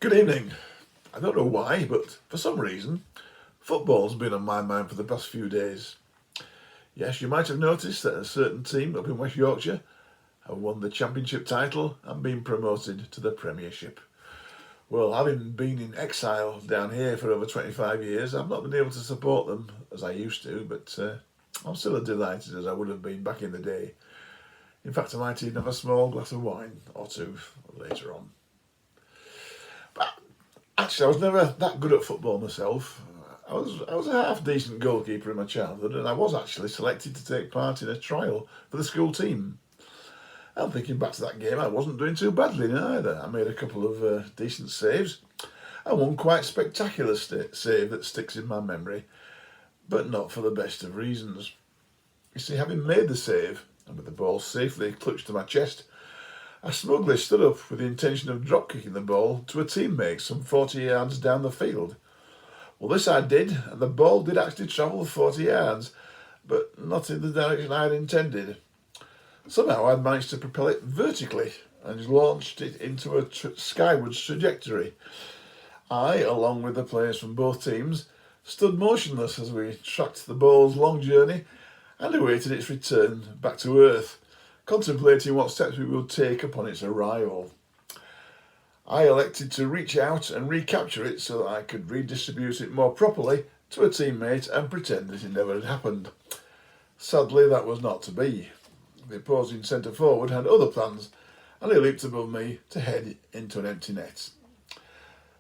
Good evening. I don't know why, but for some reason, football's been on my mind for the past few days. Yes, you might have noticed that a certain team up in West Yorkshire have won the championship title and been promoted to the Premiership. Well, having been in exile down here for over 25 years, I've not been able to support them as I used to, but I'm still as delighted as I would have been back in the day. In fact, I might even have a small glass of wine or two later on. But actually, I was never that good at football myself. I was a half decent goalkeeper in my childhood, and I was actually selected to take part in a trial for the school team. I'm thinking back to that game, I wasn't doing too badly either. I made a couple of decent saves, and one quite spectacular save that sticks in my memory, but not for the best of reasons. You see, having made the save, and with the ball safely clutched to my chest, I smugly stood up with the intention of drop kicking the ball to a teammate some 40 yards down the field. Well, this I did, and the ball did actually travel 40 yards, but not in the direction I had intended. Somehow I'd managed to propel it vertically and launched it into a skywards trajectory. I, along with the players from both teams, stood motionless as we tracked the ball's long journey and awaited its return back to earth, contemplating what steps we would take upon its arrival. I elected to reach out and recapture it so that I could redistribute it more properly to a teammate and pretend that it never had happened. Sadly, that was not to be. The opposing centre forward had other plans, and he leaped above me to head into an empty net.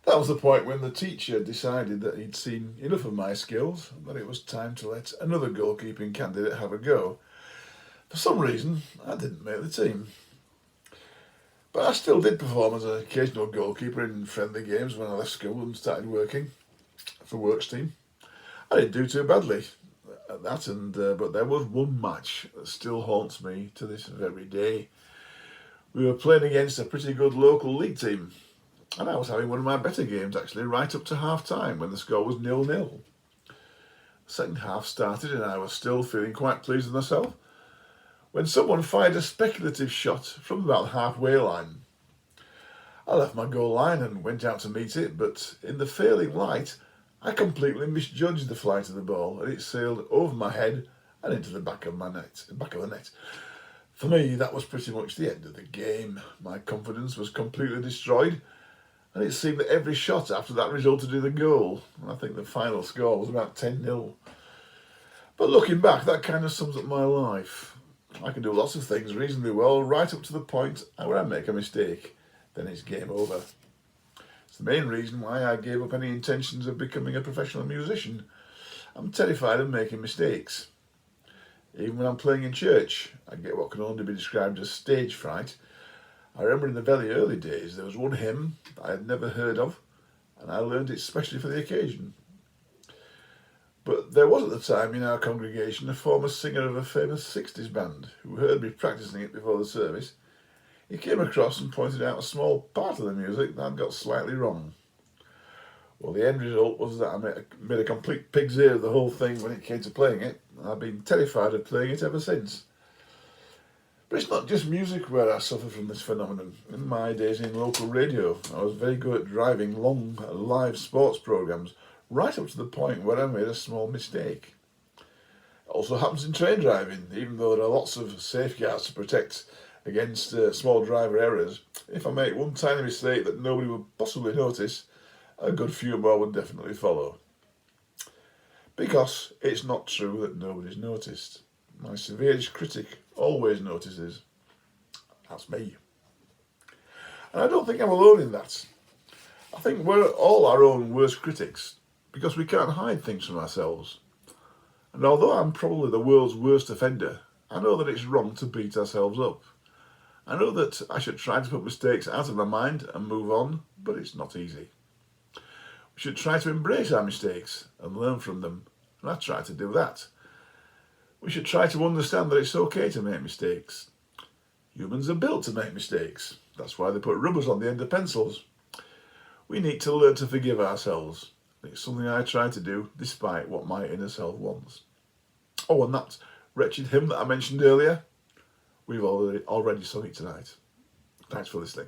That was the point when the teacher decided that he'd seen enough of my skills and that it was time to let another goalkeeping candidate have a go. For some reason, I didn't make the team. But I still did perform as an occasional goalkeeper in friendly games when I left school and started working for Works team. I didn't do too badly at that, but there was one match that still haunts me to this very day. We were playing against a pretty good local league team, and I was having one of my better games actually, right up to half time when the score was 0-0. The second half started and I was still feeling quite pleased with myself when someone fired a speculative shot from about the halfway line. I left my goal line and went out to meet it, but in the failing light, I completely misjudged the flight of the ball and it sailed over my head and into the back of the net. For me, that was pretty much the end of the game. My confidence was completely destroyed, and it seemed that every shot after that resulted in a goal. I think the final score was about 10-0. But looking back, that kind of sums up my life. I can do lots of things reasonably well, right up to the point where I make a mistake. Then it's game over. It's the main reason why I gave up any intentions of becoming a professional musician. I'm terrified of making mistakes. Even when I'm playing in church, I get what can only be described as stage fright. I remember in the very early days there was one hymn I had never heard of, and I learned it specially for the occasion. But there was at the time in our congregation a former singer of a famous 60s band who heard me practising it before the service. He came across and pointed out a small part of the music that I'd got slightly wrong. Well, the end result was that I made a complete pig's ear of the whole thing when it came to playing it, and I've been terrified of playing it ever since. But it's not just music where I suffer from this phenomenon. In my days in local radio, I was very good at driving long live sports programmes, right up to the point where I made a small mistake. It also happens in train driving, even though there are lots of safeguards to protect against small driver errors. If I make one tiny mistake that nobody would possibly notice, a good few more would definitely follow. Because it's not true that nobody's noticed. My severest critic always notices. That's me. And I don't think I'm alone in that. I think we're all our own worst critics, because we can't hide things from ourselves. And although I'm probably the world's worst offender, I know that it's wrong to beat ourselves up. I know that I should try to put mistakes out of my mind and move on, but it's not easy. We should try to embrace our mistakes and learn from them, and I try to do that. We should try to understand that it's okay to make mistakes. Humans are built to make mistakes. That's why they put rubbers on the end of pencils. We need to learn to forgive ourselves. It's something I try to do despite what my inner self wants. Oh, and that wretched hymn that I mentioned earlier, we've already sung it tonight. Thanks for listening.